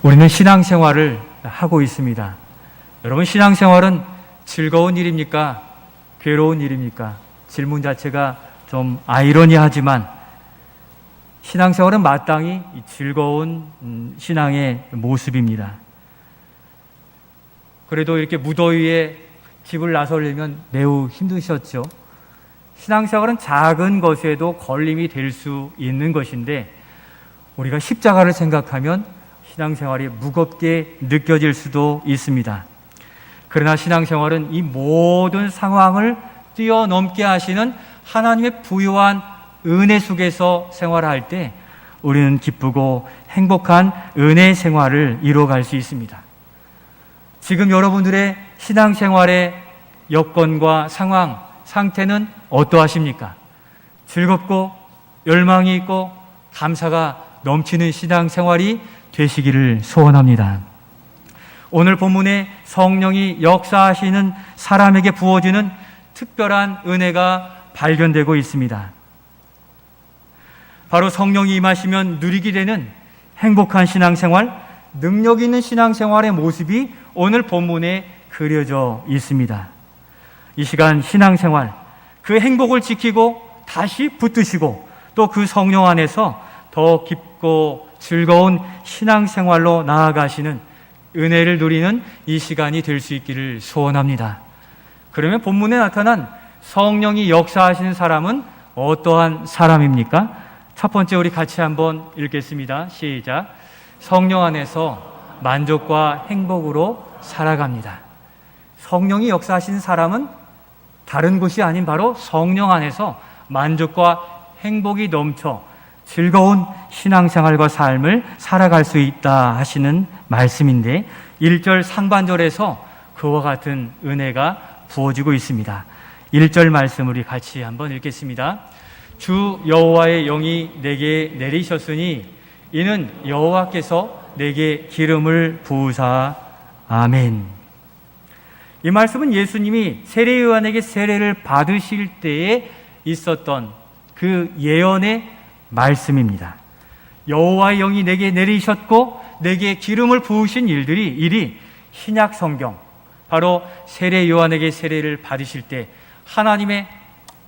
우리는 신앙생활을 하고 있습니다. 여러분, 신앙생활은 즐거운 일입니까? 괴로운 일입니까? 질문 자체가 좀 아이러니하지만 신앙생활은 마땅히 즐거운 신앙의 모습입니다. 그래도 이렇게 무더위에 집을 나서려면 매우 힘드셨죠. 신앙생활은 작은 것에도 걸림이 될 수 있는 것인데 우리가 십자가를 생각하면 신앙생활이 무겁게 느껴질 수도 있습니다. 그러나 신앙생활은 이 모든 상황을 뛰어넘게 하시는 하나님의 부유한 은혜 속에서 생활할 때 우리는 기쁘고 행복한 은혜 생활을 이루어갈 수 있습니다. 지금 여러분들의 신앙생활의 여건과 상황, 상태는 어떠하십니까? 즐겁고 열망이 있고 감사가 넘치는 신앙생활이 되시기를 소원합니다. 오늘 본문에 성령이 역사하시는 사람에게 부어지는 특별한 은혜가 발견되고 있습니다. 바로 성령이 임하시면 누리게 되는 행복한 신앙생활, 능력 있는 신앙생활의 모습이 오늘 본문에 그려져 있습니다. 이 시간 신앙생활, 그 행복을 지키고 다시 붙드시고 또 그 성령 안에서 더 깊고 즐거운 신앙생활로 나아가시는 은혜를 누리는 이 시간이 될 수 있기를 소원합니다. 그러면 본문에 나타난 성령이 역사하시는 사람은 어떠한 사람입니까? 첫 번째 우리 같이 한번 읽겠습니다. 시작. 성령 안에서 만족과 행복으로 살아갑니다. 성령이 역사하시는 사람은 다른 곳이 아닌 바로 성령 안에서 만족과 행복이 넘쳐 즐거운 신앙생활과 삶을 살아갈 수 있다 하시는 말씀인데 1절 상반절에서 그와 같은 은혜가 부어지고 있습니다. 1절 말씀 우리 같이 한번 읽겠습니다. 주 여호와의 영이 내게 내리셨으니 이는 여호와께서 내게 기름을 부으사. 아멘. 이 말씀은 예수님이 세례 요한에게 세례를 받으실 때에 있었던 그 예언의 말씀입니다. 여호와의 영이 내게 내리셨고 내게 기름을 부으신 일이 신약 성경, 바로 세례 요한에게 세례를 받으실 때 하나님의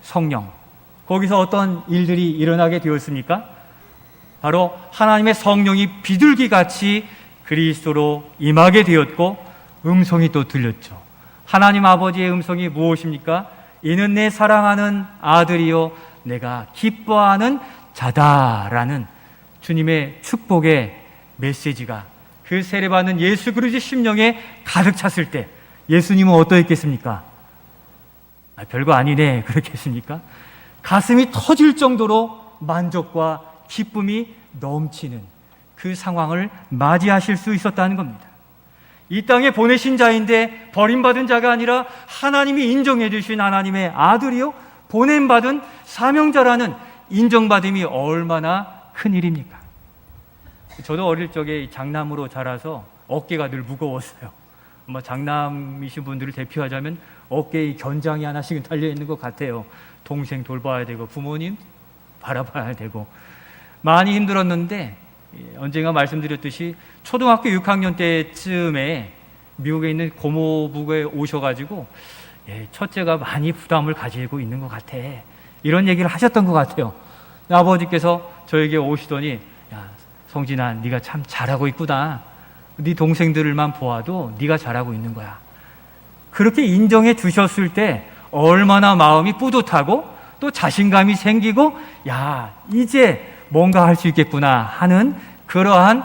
성령, 거기서 어떤 일들이 일어나게 되었습니까? 바로 하나님의 성령이 비둘기같이 그리스도로 임하게 되었고 음성이 또 들렸죠. 하나님 아버지의 음성이 무엇입니까? 이는 내 사랑하는 아들이요 내가 기뻐하는 자다라는 주님의 축복의 메시지가 그 세례받는 예수 그리스도의 심령에 가득 찼을 때 예수님은 어떠했겠습니까? 별거 아니네 그렇겠습니까? 가슴이 터질 정도로 만족과 기쁨이 넘치는 그 상황을 맞이하실 수 있었다는 겁니다. 이 땅에 보내신 자인데 버림받은 자가 아니라 하나님이 인정해 주신 하나님의 아들이요 보냄받은 사명자라는 인정받음이 얼마나 큰 일입니까? 저도 어릴 적에 장남으로 자라서 어깨가 늘 무거웠어요. 장남이신 분들을 대표하자면 어깨에 견장이 하나씩은 달려있는 것 같아요. 동생 돌봐야 되고 부모님 바라봐야 되고 많이 힘들었는데 언젠가 말씀드렸듯이 초등학교 6학년 때쯤에 미국에 있는 고모부에 오셔가지고 첫째가 많이 부담을 가지고 있는 것 같아 이런 얘기를 하셨던 것 같아요. 아버지께서 저에게 오시더니 야 성진아 네가 참 잘하고 있구나. 네 동생들만 보아도 네가 잘하고 있는 거야. 그렇게 인정해 주셨을 때 얼마나 마음이 뿌듯하고 또 자신감이 생기고 야 이제 뭔가 할 수 있겠구나 하는 그러한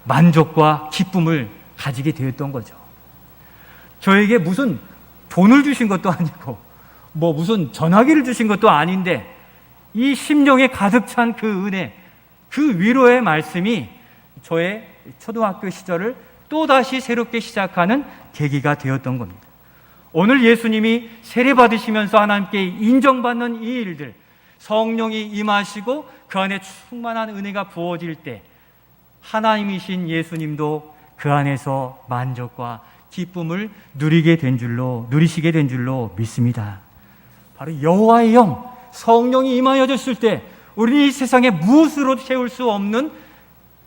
만족과 기쁨을 가지게 되었던 거죠. 저에게 무슨 돈을 주신 것도 아니고 무슨 전화기를 주신 것도 아닌데 이 심령에 가득 찬 그 은혜, 그 위로의 말씀이 저의 초등학교 시절을 또다시 새롭게 시작하는 계기가 되었던 겁니다. 오늘 예수님이 세례받으시면서 하나님께 인정받는 이 일들, 성령이 임하시고 그 안에 충만한 은혜가 부어질 때 하나님이신 예수님도 그 안에서 만족과 기쁨을 누리시게 된 줄로 믿습니다. 바로 여호와의 영, 성령이 임하여졌을 때 우리는 이 세상에 무엇으로 채울 수 없는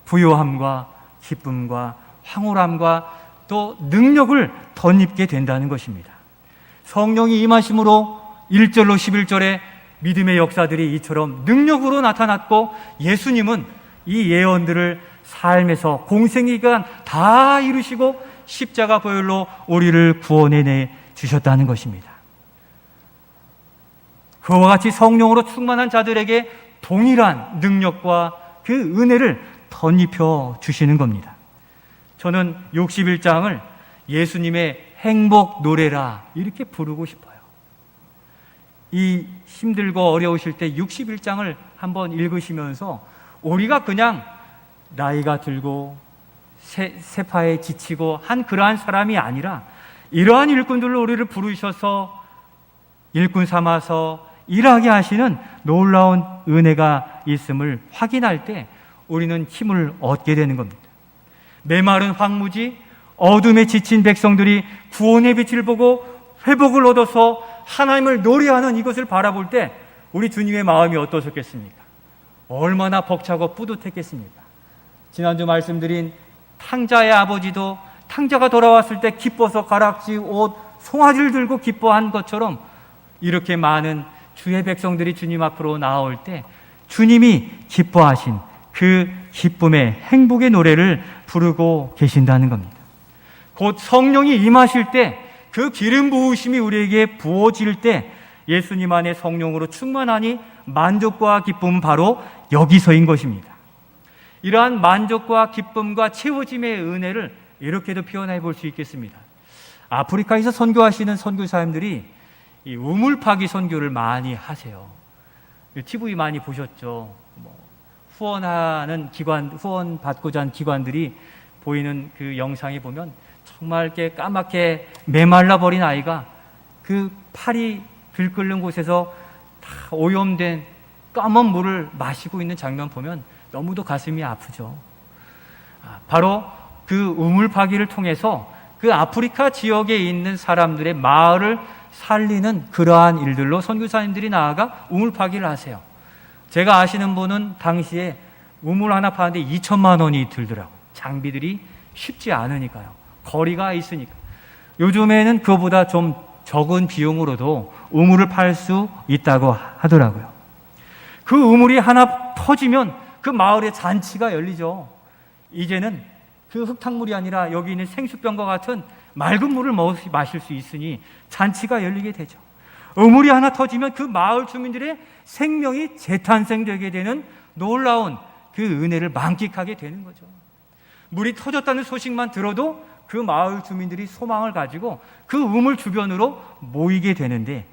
부요함과 기쁨과 황홀함과 또 능력을 덧입게 된다는 것입니다. 성령이 임하심으로 1절로 11절에 믿음의 역사들이 이처럼 능력으로 나타났고, 예수님은 이 예언들을 삶에서 공생기간 다 이루시고 십자가 보혈로 우리를 구원해 주셨다는 것입니다. 그와 같이 성령으로 충만한 자들에게 동일한 능력과 그 은혜를 덧입혀 주시는 겁니다. 저는 61장을 예수님의 행복 노래라 이렇게 부르고 싶어요. 이 힘들고 어려우실 때 61장을 한번 읽으시면서 우리가 그냥 나이가 들고 세파에 지치고 한 그러한 사람이 아니라 이러한 일꾼들로 우리를 부르셔서 일꾼 삼아서 일하게 하시는 놀라운 은혜가 있음을 확인할 때 우리는 힘을 얻게 되는 겁니다. 메마른 황무지, 어둠에 지친 백성들이 구원의 빛을 보고 회복을 얻어서 하나님을 노래하는 이것을 바라볼 때 우리 주님의 마음이 어떠셨겠습니까? 얼마나 벅차고 뿌듯했겠습니까? 지난주 말씀드린 탕자의 아버지도 탕자가 돌아왔을 때 기뻐서 가락지, 옷, 송아지를 들고 기뻐한 것처럼 이렇게 많은 주의 백성들이 주님 앞으로 나올 때 주님이 기뻐하신 그 기쁨의 행복의 노래를 부르고 계신다는 겁니다. 곧 성령이 임하실 때, 그 기름 부으심이 우리에게 부어질 때 예수님 안에 성령으로 충만하니 만족과 기쁨은 바로 여기서인 것입니다. 이러한 만족과 기쁨과 채워짐의 은혜를 이렇게도 표현해 볼 수 있겠습니다. 아프리카에서 선교하시는 선교사님들이 이 우물파기 선교를 많이 하세요. TV 많이 보셨죠? 후원하는 기관, 후원 받고자 하는 기관들이 보이는 그 영상에 보면 정말 이렇게 까맣게 메말라 버린 아이가 그 팔이 들끓는 곳에서 다 오염된 까만 물을 마시고 있는 장면 보면 너무도 가슴이 아프죠. 바로 그 우물파기를 통해서 그 아프리카 지역에 있는 사람들의 마을을 살리는 그러한 일들로 선교사님들이 나아가 우물파기를 하세요. 제가 아시는 분은 당시에 우물 하나 파는데 2천만 원이 들더라고요. 장비들이 쉽지 않으니까요. 거리가 있으니까. 요즘에는 그거보다 좀 적은 비용으로도 우물을 팔 수 있다고 하더라고요. 그 우물이 하나 터지면 그 마을에 잔치가 열리죠. 이제는 그 흙탕물이 아니라 여기 있는 생수병과 같은 맑은 물을 마실 수 있으니 잔치가 열리게 되죠. 우물이 하나 터지면 그 마을 주민들의 생명이 재탄생되게 되는 놀라운 그 은혜를 만끽하게 되는 거죠. 물이 터졌다는 소식만 들어도 그 마을 주민들이 소망을 가지고 그 우물 주변으로 모이게 되는데,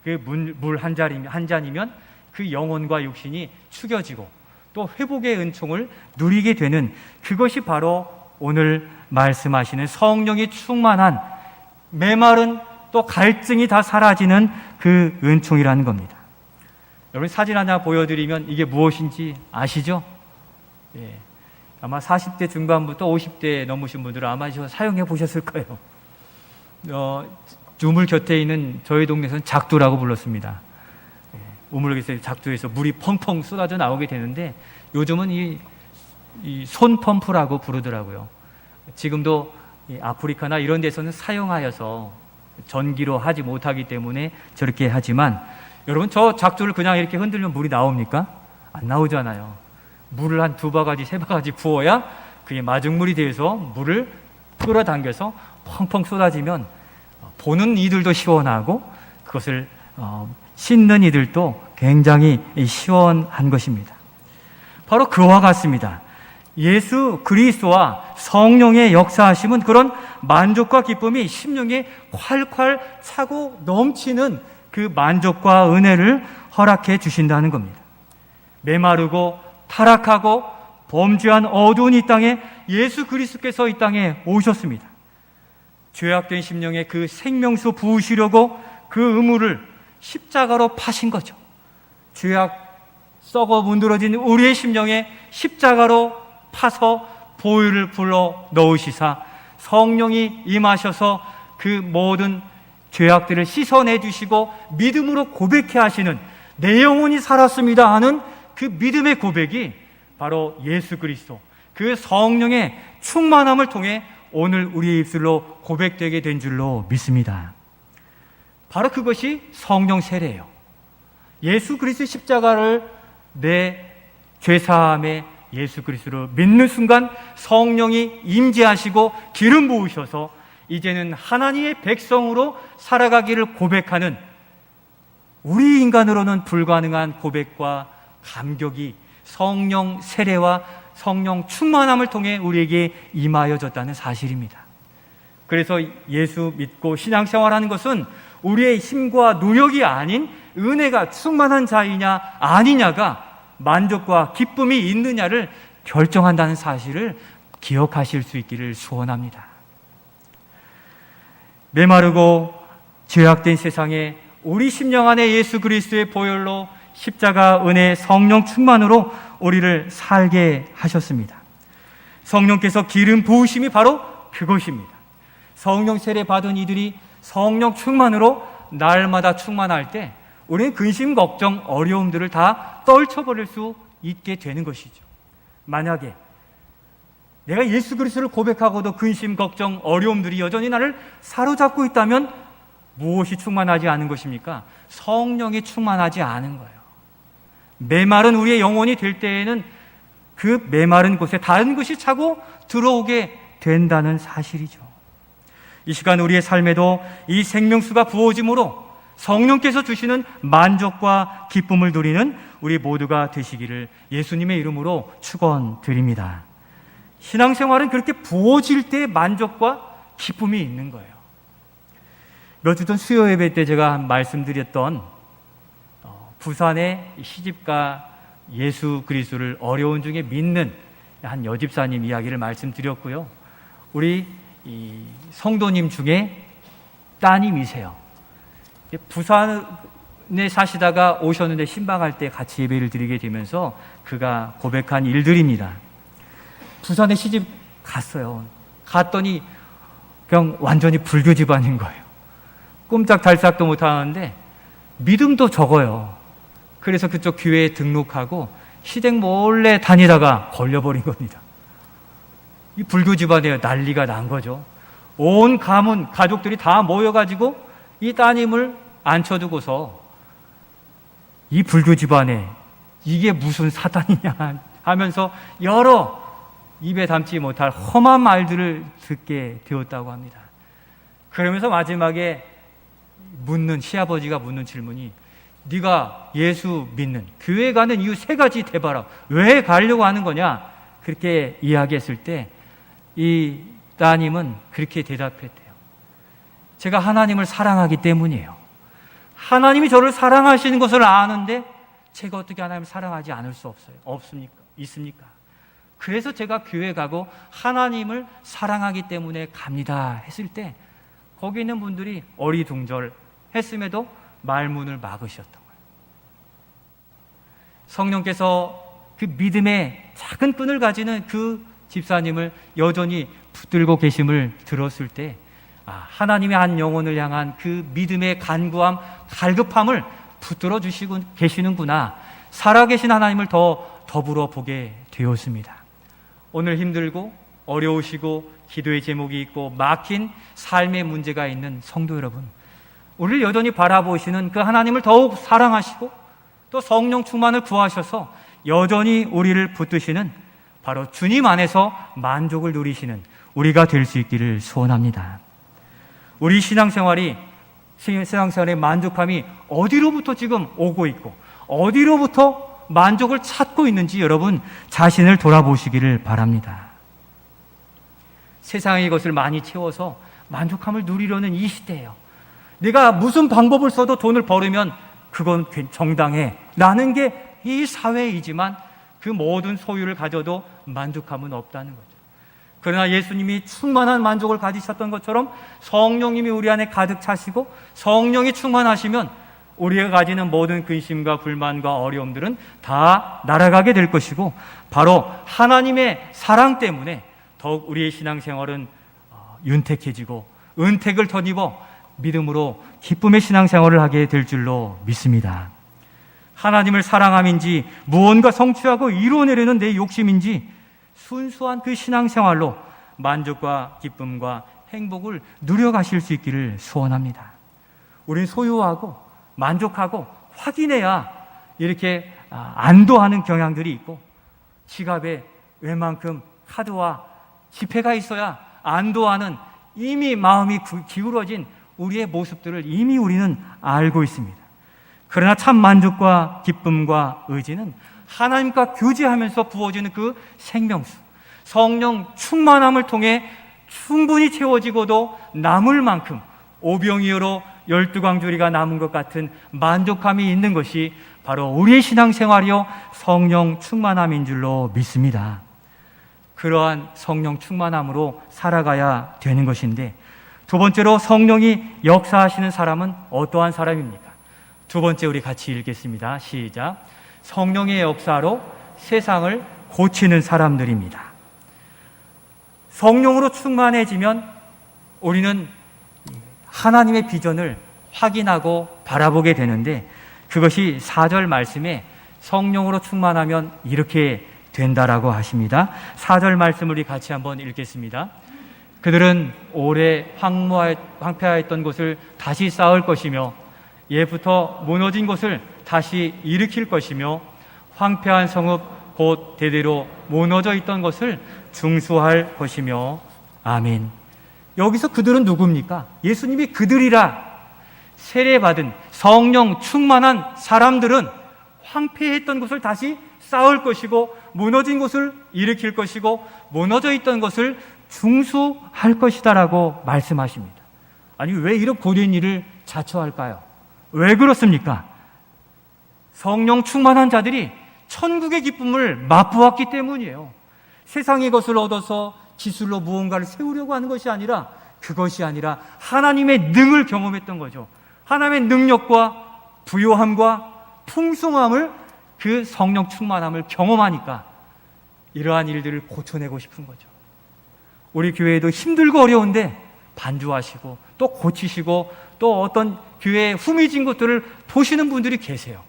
그 물 한 잔이면 그 영혼과 육신이 축여지고 또 회복의 은총을 누리게 되는, 그것이 바로 오늘 말씀하시는 성령이 충만한, 메마른 또 갈증이 다 사라지는 그 은총이라는 겁니다. 여러분, 사진 하나 보여드리면 이게 무엇인지 아시죠? 예. 아마 40대 중반부터 50대 넘으신 분들은 아마 사용해 보셨을 거예요. 우물 곁에 있는 저희 동네에서는 작두라고 불렀습니다. 예. 우물에서 작두에서 물이 펑펑 쏟아져 나오게 되는데 요즘은 이 손펌프라고 부르더라고요. 지금도 아프리카나 이런 데서는 사용하여서 전기로 하지 못하기 때문에 저렇게 하지만, 여러분, 저 작두를 그냥 이렇게 흔들면 물이 나옵니까? 안 나오잖아요. 물을 한 2바가지, 3바가지 부어야 그게 마중물이 돼서 물을 끌어당겨서 펑펑 쏟아지면 보는 이들도 시원하고 그것을 씻는 이들도 굉장히 시원한 것입니다. 바로 그와 같습니다. 예수 그리스도와 성령의 역사하심은 그런 만족과 기쁨이 심령에 콸콸 차고 넘치는 그 만족과 은혜를 허락해 주신다는 겁니다. 메마르고 타락하고 범죄한 어두운 이 땅에 예수 그리스도께서 이 땅에 오셨습니다. 죄악된 심령에 그 생명수 부으시려고 그 의무를 십자가로 파신 거죠. 죄악 썩어 문드러진 우리의 심령에 십자가로 파서 보혈을 불러 넣으시사 성령이 임하셔서 그 모든 죄악들을 씻어내 주시고 믿음으로 고백해 하시는, 내 영혼이 살았습니다 하는 그 믿음의 고백이 바로 예수 그리스도, 그 성령의 충만함을 통해 오늘 우리의 입술로 고백되게 된 줄로 믿습니다. 바로 그것이 성령 세례예요. 예수 그리스도의 십자가를 내 죄사함에 예수 그리스도를 믿는 순간 성령이 임재하시고 기름 부으셔서 이제는 하나님의 백성으로 살아가기를 고백하는, 우리 인간으로는 불가능한 고백과 감격이 성령 세례와 성령 충만함을 통해 우리에게 임하여졌다는 사실입니다. 그래서 예수 믿고 신앙생활하는 것은 우리의 힘과 노력이 아닌 은혜가 충만한 자이냐 아니냐가 만족과 기쁨이 있느냐를 결정한다는 사실을 기억하실 수 있기를 소원합니다. 메마르고 죄악된 세상에 우리 심령 안에 예수 그리스도의 보혈로 십자가 은혜 성령 충만으로 우리를 살게 하셨습니다. 성령께서 기름 부으심이 바로 그것입니다. 성령 세례 받은 이들이 성령 충만으로 날마다 충만할 때 우리는 근심, 걱정, 어려움들을 다 떨쳐버릴 수 있게 되는 것이죠. 만약에 내가 예수 그리스도를 고백하고도 근심, 걱정, 어려움들이 여전히 나를 사로잡고 있다면 무엇이 충만하지 않은 것입니까? 성령이 충만하지 않은 거예요. 메마른 우리의 영혼이 될 때에는 그 메마른 곳에 다른 것이 차고 들어오게 된다는 사실이죠. 이 시간 우리의 삶에도 이 생명수가 부어짐으로 성령께서 주시는 만족과 기쁨을 누리는 우리 모두가 되시기를 예수님의 이름으로 축원드립니다. 신앙생활은 그렇게 부어질 때 만족과 기쁨이 있는 거예요. 몇 주 전 수요 예배 때 제가 말씀드렸던 부산의 시집가 예수 그리스도를 어려운 중에 믿는 한 여집사님 이야기를 말씀드렸고요. 우리 이 성도님 중에 따님이세요. 부산에 사시다가 오셨는데 신방할 때 같이 예배를 드리게 되면서 그가 고백한 일들입니다. 부산에 시집 갔어요. 갔더니 그냥 완전히 불교 집안인 거예요. 꼼짝달싹도 못하는데 믿음도 적어요. 그래서 그쪽 교회에 등록하고 시댁 몰래 다니다가 걸려버린 겁니다. 이 불교 집안에 난리가 난 거죠. 온 가문, 가족들이 다 모여가지고 이 따님을 앉혀두고서 이 불교 집안에 이게 무슨 사단이냐 하면서 여러 입에 담지 못할 험한 말들을 듣게 되었다고 합니다. 그러면서 마지막에 시아버지가 묻는 질문이, 네가 예수 믿는 교회 가는 이유 3가지 대봐라. 왜 가려고 하는 거냐? 그렇게 이야기했을 때 이 따님은 그렇게 대답했대요. 제가 하나님을 사랑하기 때문이에요. 하나님이 저를 사랑하시는 것을 아는데 제가 어떻게 하나님을 사랑하지 않을 수 없어요? 없습니까? 있습니까? 그래서 제가 교회 가고 하나님을 사랑하기 때문에 갑니다 했을 때 거기 있는 분들이 어리둥절했음에도 말문을 막으셨던 거예요. 성령께서 그 믿음의 작은 끈을 가지는 그 집사님을 여전히 붙들고 계심을 들었을 때 하나님의 한 영혼을 향한 그 믿음의 간구함, 갈급함을 붙들어 주시고 계시는구나. 살아계신 하나님을 더 더불어 보게 되었습니다. 오늘 힘들고 어려우시고 기도의 제목이 있고 막힌 삶의 문제가 있는 성도 여러분, 우리를 여전히 바라보시는 그 하나님을 더욱 사랑하시고 또 성령 충만을 구하셔서 여전히 우리를 붙드시는 바로 주님 안에서 만족을 누리시는 우리가 될 수 있기를 소원합니다. 우리 신앙생활의 만족함이 어디로부터 지금 오고 있고 어디로부터 만족을 찾고 있는지 여러분 자신을 돌아보시기를 바랍니다. 세상의 것을 많이 채워서 만족함을 누리려는 이 시대예요. 내가 무슨 방법을 써도 돈을 벌으면 그건 정당해 라는 게 이 사회이지만 그 모든 소유를 가져도 만족함은 없다는 거죠. 그러나 예수님이 충만한 만족을 가지셨던 것처럼 성령님이 우리 안에 가득 차시고 성령이 충만하시면 우리가 가지는 모든 근심과 불만과 어려움들은 다 날아가게 될 것이고 바로 하나님의 사랑 때문에 더욱 우리의 신앙생활은 윤택해지고 은택을 덧입어 믿음으로 기쁨의 신앙생활을 하게 될 줄로 믿습니다. 하나님을 사랑함인지 무언가 성취하고 이루어내려는 내 욕심인지 순수한 그 신앙생활로 만족과 기쁨과 행복을 누려가실 수 있기를 소원합니다. 우린 소유하고 만족하고 확인해야 이렇게 안도하는 경향들이 있고, 지갑에 웬만큼 카드와 지폐가 있어야 안도하는 이미 마음이 기울어진 우리의 모습들을 이미 우리는 알고 있습니다. 그러나 참 만족과 기쁨과 의지는 하나님과 교제하면서 부어지는 그 생명수, 성령 충만함을 통해 충분히 채워지고도 남을 만큼 오병이어로 12광주리가 남은 것 같은 만족감이 있는 것이 바로 우리의 신앙생활이요 성령 충만함인 줄로 믿습니다. 그러한 성령 충만함으로 살아가야 되는 것인데, 두 번째로 성령이 역사하시는 사람은 어떠한 사람입니까? 두 번째 우리 같이 읽겠습니다. 시작. 성령의 역사로 세상을 고치는 사람들입니다. 성령으로 충만해지면 우리는 하나님의 비전을 확인하고 바라보게 되는데, 그것이 4절 말씀에 성령으로 충만하면 이렇게 된다라고 하십니다. 4절 말씀을 우리 같이 한번 읽겠습니다. 그들은 오래 황폐하였던 곳을 다시 쌓을 것이며 예부터 무너진 곳을 다시 일으킬 것이며 황폐한 성읍 곧 대대로 무너져 있던 것을 중수할 것이며. 아멘. 여기서 그들은 누굽니까? 예수님이 그들이라 세례받은 성령 충만한 사람들은 황폐했던 곳을 다시 쌓을 것이고 무너진 곳을 일으킬 것이고 무너져 있던 것을 중수할 것이다라고 말씀하십니다. 아니, 왜 이런 고된 일을 자처할까요? 왜 그렇습니까? 성령 충만한 자들이 천국의 기쁨을 맛보았기 때문이에요. 세상의 것을 얻어서 기술로 무언가를 세우려고 하는 것이 아니라, 그것이 아니라 하나님의 능을 경험했던 거죠. 하나님의 능력과 부요함과 풍성함을, 그 성령 충만함을 경험하니까 이러한 일들을 고쳐내고 싶은 거죠. 우리 교회도 힘들고 어려운데 반주하시고 또 고치시고 또 어떤 교회에 후미진 것들을 보시는 분들이 계세요.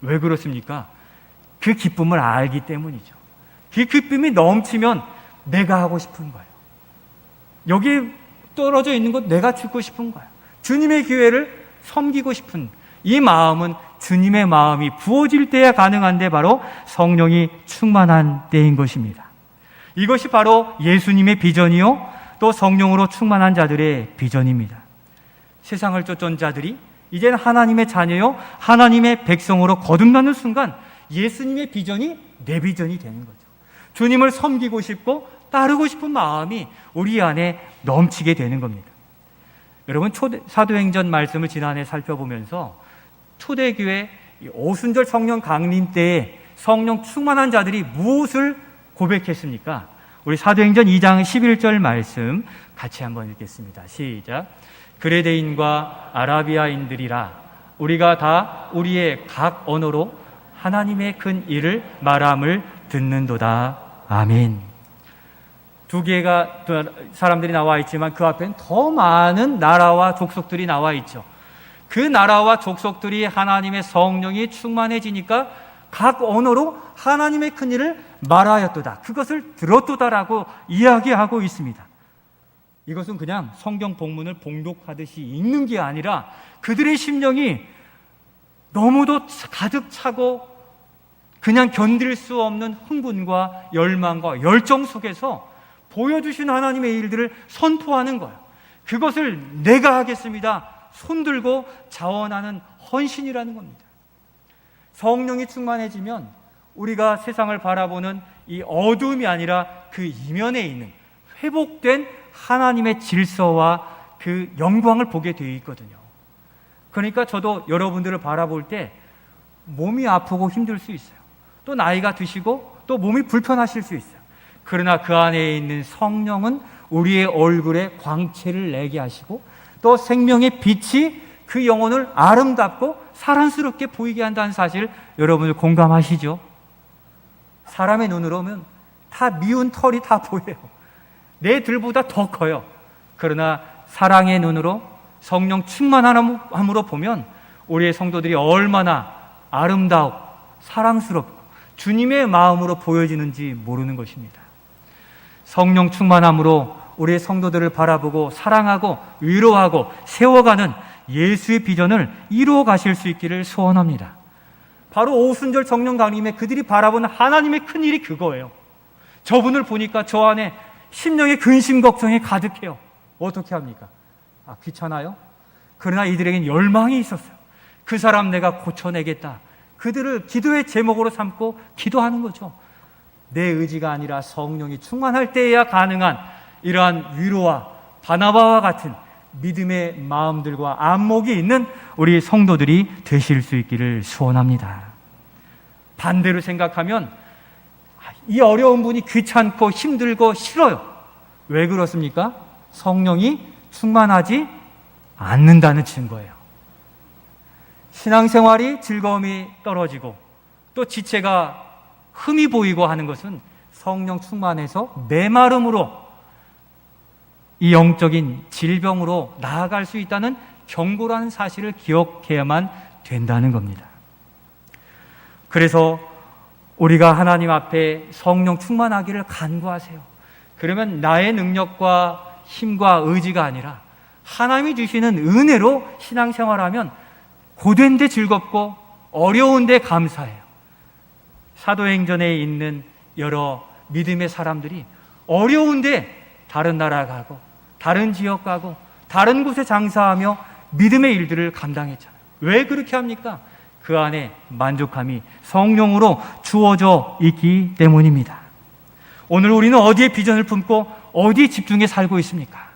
왜 그렇습니까? 그 기쁨을 알기 때문이죠. 그 기쁨이 넘치면 내가 하고 싶은 거예요. 여기 떨어져 있는 것 내가 죽고 싶은 거예요. 주님의 교회를 섬기고 싶은 이 마음은 주님의 마음이 부어질 때야 가능한데 바로 성령이 충만한 때인 것입니다. 이것이 바로 예수님의 비전이요 또 성령으로 충만한 자들의 비전입니다. 세상을 쫓던 자들이 이제는 하나님의 자녀요 하나님의 백성으로 거듭나는 순간 예수님의 비전이 내 비전이 되는 거죠. 주님을 섬기고 싶고 따르고 싶은 마음이 우리 안에 넘치게 되는 겁니다. 여러분, 사도행전 말씀을 지난해 살펴보면서 초대교회 오순절 성령 강림 때에 성령 충만한 자들이 무엇을 고백했습니까? 우리 사도행전 2장 11절 말씀 같이 한번 읽겠습니다. 시작. 그레데인과 아라비아인들이라 우리가 다 우리의 각 언어로 하나님의 큰 일을 말함을 듣는도다. 아멘. 두 개가 사람들이 나와 있지만 그 앞에는 더 많은 나라와 족속들이 나와 있죠. 그 나라와 족속들이 하나님의 성령이 충만해지니까 각 언어로 하나님의 큰 일을 말하였도다. 그것을 들었도다라고 이야기하고 있습니다. 이것은 그냥 성경 본문을 봉독하듯이 읽는 게 아니라 그들의 심령이 너무도 가득 차고 그냥 견딜 수 없는 흥분과 열망과 열정 속에서 보여주신 하나님의 일들을 선포하는 거예요. 그것을 내가 하겠습니다. 손들고 자원하는 헌신이라는 겁니다. 성령이 충만해지면 우리가 세상을 바라보는 이 어두움이 아니라 그 이면에 있는 회복된 하나님의 질서와 그 영광을 보게 되어 있거든요. 그러니까 저도 여러분들을 바라볼 때 몸이 아프고 힘들 수 있어요. 또 나이가 드시고 또 몸이 불편하실 수 있어요. 그러나 그 안에 있는 성령은 우리의 얼굴에 광채를 내게 하시고 또 생명의 빛이 그 영혼을 아름답고 사랑스럽게 보이게 한다는 사실 여러분들 공감하시죠? 사람의 눈으로 보면 다 미운 털이 다 보여요. 내 들보다 더 커요. 그러나 사랑의 눈으로 성령 충만함으로 보면 우리의 성도들이 얼마나 아름다워 사랑스럽고 주님의 마음으로 보여지는지 모르는 것입니다. 성령 충만함으로 우리의 성도들을 바라보고 사랑하고 위로하고 세워가는 예수의 비전을 이루어 가실 수 있기를 소원합니다. 바로 오순절 정령 강림에 그들이 바라보는 하나님의 큰 일이 그거예요. 저분을 보니까 저 안에 심령의 근심 걱정이 가득해요. 어떻게 합니까? 귀찮아요? 그러나 이들에겐 열망이 있었어요. 그 사람 내가 고쳐내겠다. 그들을 기도의 제목으로 삼고 기도하는 거죠. 내 의지가 아니라 성령이 충만할 때에야 가능한 이러한 위로와 바나바와 같은 믿음의 마음들과 안목이 있는 우리 성도들이 되실 수 있기를 소원합니다. 반대로 생각하면 이 어려운 분이 귀찮고 힘들고 싫어요. 왜 그렇습니까? 성령이 충만하지 않는다는 증거예요. 신앙생활이 즐거움이 떨어지고 또 지체가 흠이 보이고 하는 것은 성령 충만해서 메마름으로 이 영적인 질병으로 나아갈 수 있다는 경고라는 사실을 기억해야만 된다는 겁니다. 그래서 우리가 하나님 앞에 성령 충만하기를 간구하세요. 그러면 나의 능력과 힘과 의지가 아니라 하나님이 주시는 은혜로 신앙생활하면 고된데 즐겁고 어려운데 감사해요. 사도행전에 있는 여러 믿음의 사람들이 어려운데 다른 나라 가고 다른 지역 가고 다른 곳에 장사하며 믿음의 일들을 감당했잖아요. 왜 그렇게 합니까? 그 안에 만족함이 성령으로 주어져 있기 때문입니다. 오늘 우리는 어디에 비전을 품고 어디에 집중해 살고 있습니까?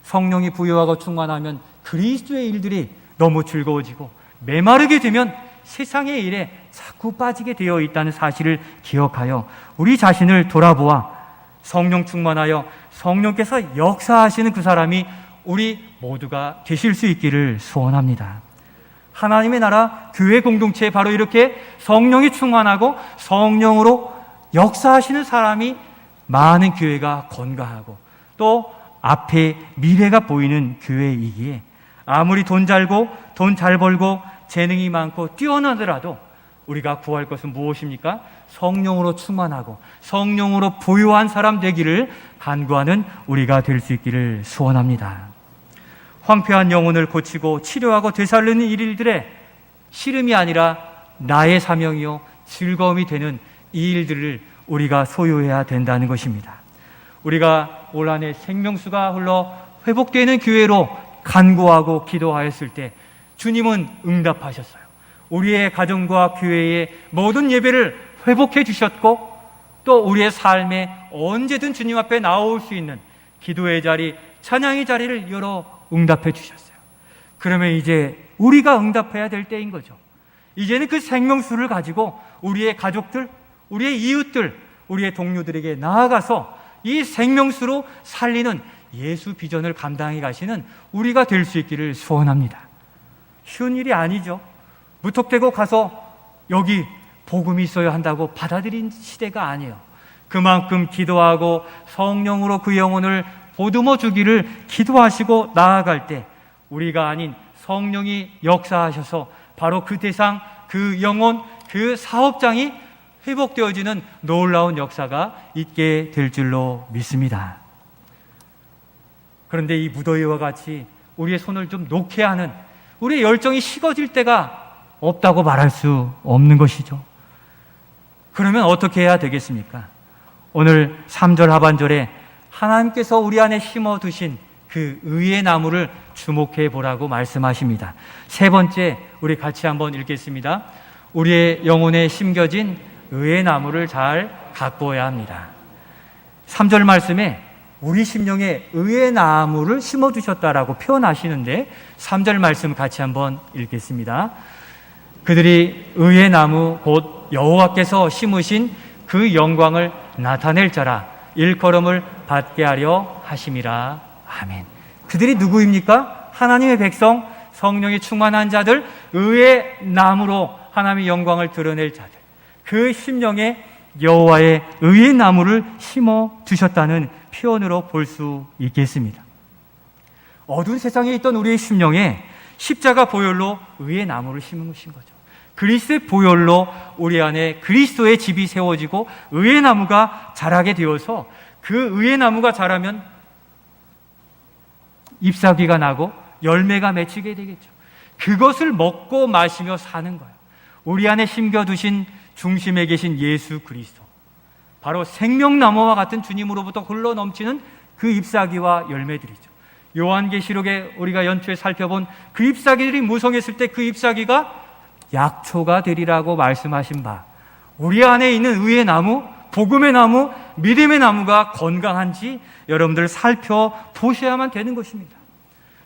성령이 부여하고 충만하면 그리스도의 일들이 너무 즐거워지고 메마르게 되면 세상의 일에 자꾸 빠지게 되어 있다는 사실을 기억하여 우리 자신을 돌아보아 성령 충만하여 성령께서 역사하시는 그 사람이 우리 모두가 되실 수 있기를 소원합니다. 하나님의 나라 교회 공동체에 바로 이렇게 성령이 충만하고 성령으로 역사하시는 사람이 많은 교회가 건강하고 또 앞에 미래가 보이는 교회이기에 아무리 돈 잘 벌고 재능이 많고 뛰어나더라도 우리가 구할 것은 무엇입니까? 성령으로 충만하고 성령으로 부유한 사람 되기를 간구하는 우리가 될 수 있기를 소원합니다. 황폐한 영혼을 고치고 치료하고 되살리는 일들에 씨름이 아니라 나의 사명이요 즐거움이 되는 이 일들을 우리가 소유해야 된다는 것입니다. 우리가 올 한해 생명수가 흘러 회복되는 교회로 간구하고 기도하였을 때 주님은 응답하셨어요. 우리의 가정과 교회의 모든 예배를 회복해 주셨고 또 우리의 삶에 언제든 주님 앞에 나올 수 있는 기도의 자리, 찬양의 자리를 열어 응답해 주셨어요. 그러면 이제 우리가 응답해야 될 때인 거죠. 이제는 그 생명수를 가지고 우리의 가족들, 우리의 이웃들, 우리의 동료들에게 나아가서 이 생명수로 살리는 예수 비전을 감당해 가시는 우리가 될 수 있기를 소원합니다. 쉬운 일이 아니죠. 무턱대고 가서 여기 복음이 있어야 한다고 받아들인 시대가 아니에요. 그만큼 기도하고 성령으로 그 영혼을 보듬어 주기를 기도하시고 나아갈 때 우리가 아닌 성령이 역사하셔서 바로 그 대상, 그 영혼, 그 사업장이 회복되어지는 놀라운 역사가 있게 될 줄로 믿습니다. 그런데 이 무더위와 같이 우리의 손을 좀 놓게 하는 우리의 열정이 식어질 때가 없다고 말할 수 없는 것이죠. 그러면 어떻게 해야 되겠습니까? 오늘 3절 하반절에 하나님께서 우리 안에 심어두신 그 의의 나무를 주목해 보라고 말씀하십니다. 세 번째, 우리 같이 한번 읽겠습니다. 우리의 영혼에 심겨진 의의 나무를 잘 가꾸어야 합니다. 3절 말씀에 우리 심령에 의의 나무를 심어주셨다라고 표현하시는데 3절 말씀 같이 한번 읽겠습니다. 그들이 의의 나무 곧 여호와께서 심으신 그 영광을 나타낼 자라 일컬음을 받게 하려 하심이라. 아멘. 그들이 누구입니까? 하나님의 백성, 성령이 충만한 자들, 의의 나무로 하나님의 영광을 드러낼 자들, 그 심령에 여호와의 의의 나무를 심어 주셨다는 표현으로 볼 수 있겠습니다. 어두운 세상에 있던 우리의 심령에 십자가 보혈로 의의 나무를 심으신 거죠. 그리스도의 보혈로 우리 안에 그리스도의 집이 세워지고 의의 나무가 자라게 되어서 그 의의 나무가 자라면 잎사귀가 나고 열매가 맺히게 되겠죠. 그것을 먹고 마시며 사는 거예요. 우리 안에 심겨두신 중심에 계신 예수 그리스도, 바로 생명나무와 같은 주님으로부터 흘러 넘치는 그 잎사귀와 열매들이죠. 요한계시록에 우리가 연초에 살펴본 그 잎사귀들이 무성했을 때 그 잎사귀가 약초가 되리라고 말씀하신 바, 우리 안에 있는 의의 나무, 복음의 나무, 믿음의 나무가 건강한지 여러분들 살펴보셔야만 되는 것입니다.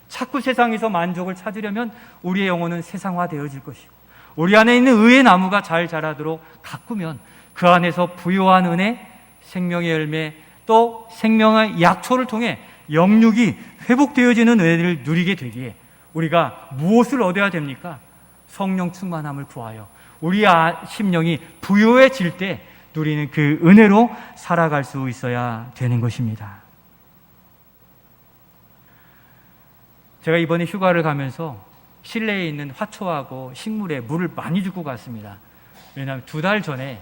자꾸 세상에서 만족을 찾으려면 우리의 영혼은 세상화되어질 것이고, 우리 안에 있는 의의 나무가 잘 자라도록 가꾸면 그 안에서 부요한 은혜, 생명의 열매, 또 생명의 약초를 통해 영육이 회복되어지는 은혜를 누리게 되기에 우리가 무엇을 얻어야 됩니까? 성령 충만함을 구하여 우리 심령이 부요해질 때 누리는 그 은혜로 살아갈 수 있어야 되는 것입니다. 제가 이번에 휴가를 가면서 실내에 있는 화초하고 식물에 물을 많이 주고 갔습니다. 왜냐하면 2달 전에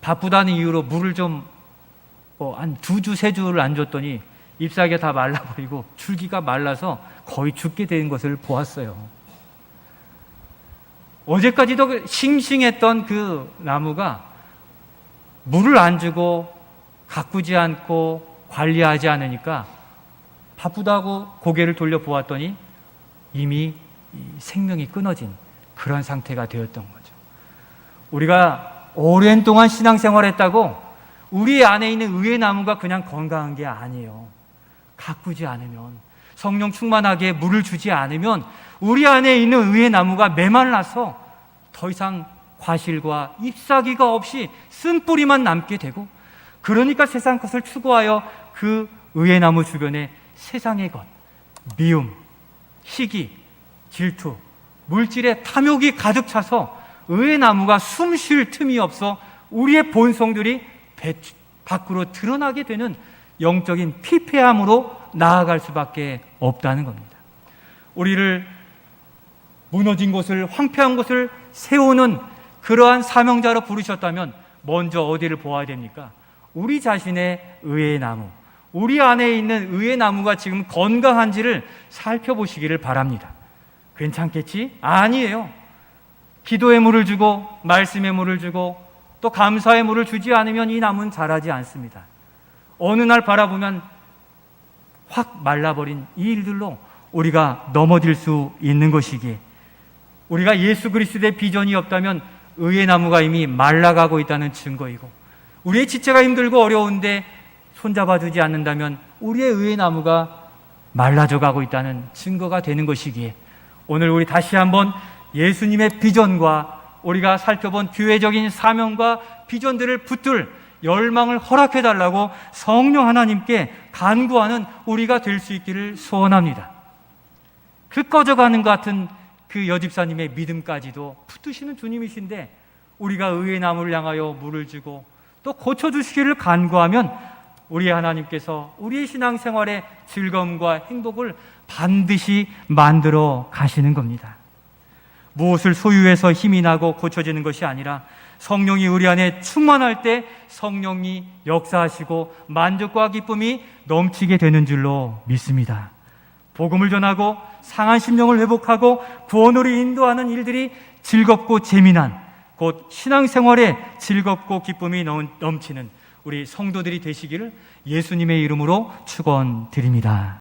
바쁘다는 이유로 물을 좀 한 2주, 3주를 안 줬더니 잎사귀가 다 말라버리고 줄기가 말라서 거의 죽게 된 것을 보았어요. 어제까지도 싱싱했던 그 나무가 물을 안 주고 가꾸지 않고 관리하지 않으니까 바쁘다고 고개를 돌려보았더니 이미 생명이 끊어진 그런 상태가 되었던 거죠. 우리가 오랜 동안 신앙생활했다고 우리 안에 있는 의의 나무가 그냥 건강한 게 아니에요. 가꾸지 않으면, 성령 충만하게 물을 주지 않으면 우리 안에 있는 의의 나무가 메말라서 더 이상 과실과 잎사귀가 없이 쓴 뿌리만 남게 되고, 그러니까 세상 것을 추구하여 그 의의 나무 주변에 세상의 것, 미움, 시기, 질투, 물질의 탐욕이 가득 차서 의의 나무가 숨 쉴 틈이 없어 우리의 본성들이 밖으로 드러나게 되는 영적인 피폐함으로 나아갈 수밖에 없다는 겁니다. 우리를 무너진 곳을, 황폐한 곳을 세우는 그러한 사명자로 부르셨다면 먼저 어디를 보아야 됩니까? 우리 자신의 의의 나무, 우리 안에 있는 의의 나무가 지금 건강한지를 살펴보시기를 바랍니다. 괜찮겠지? 아니에요. 기도의 물을 주고 말씀의 물을 주고 또 감사의 물을 주지 않으면 이 나무는 자라지 않습니다. 어느 날 바라보면 확 말라버린 이 일들로 우리가 넘어질 수 있는 것이기에, 우리가 예수 그리스도의 비전이 없다면 의의 나무가 이미 말라가고 있다는 증거이고, 우리의 지체가 힘들고 어려운데 손잡아주지 않는다면 우리의 의의 나무가 말라져 가고 있다는 증거가 되는 것이기에, 오늘 우리 다시 한번 예수님의 비전과 우리가 살펴본 교회적인 사명과 비전들을 붙들 열망을 허락해달라고 성령 하나님께 간구하는 우리가 될 수 있기를 소원합니다. 그 꺼져가는 것 같은 그 여집사님의 믿음까지도 붙드시는 주님이신데, 우리가 의의 나무를 향하여 물을 주고 또 고쳐주시기를 간구하면 우리 하나님께서 우리의 신앙생활의 즐거움과 행복을 반드시 만들어 가시는 겁니다. 무엇을 소유해서 힘이 나고 고쳐지는 것이 아니라 성령이 우리 안에 충만할 때 성령이 역사하시고 만족과 기쁨이 넘치게 되는 줄로 믿습니다. 복음을 전하고 상한 심령을 회복하고 구원으로 인도하는 일들이 즐겁고 재미난, 곧 신앙생활에 즐겁고 기쁨이 넘치는 우리 성도들이 되시기를 예수님의 이름으로 축원드립니다.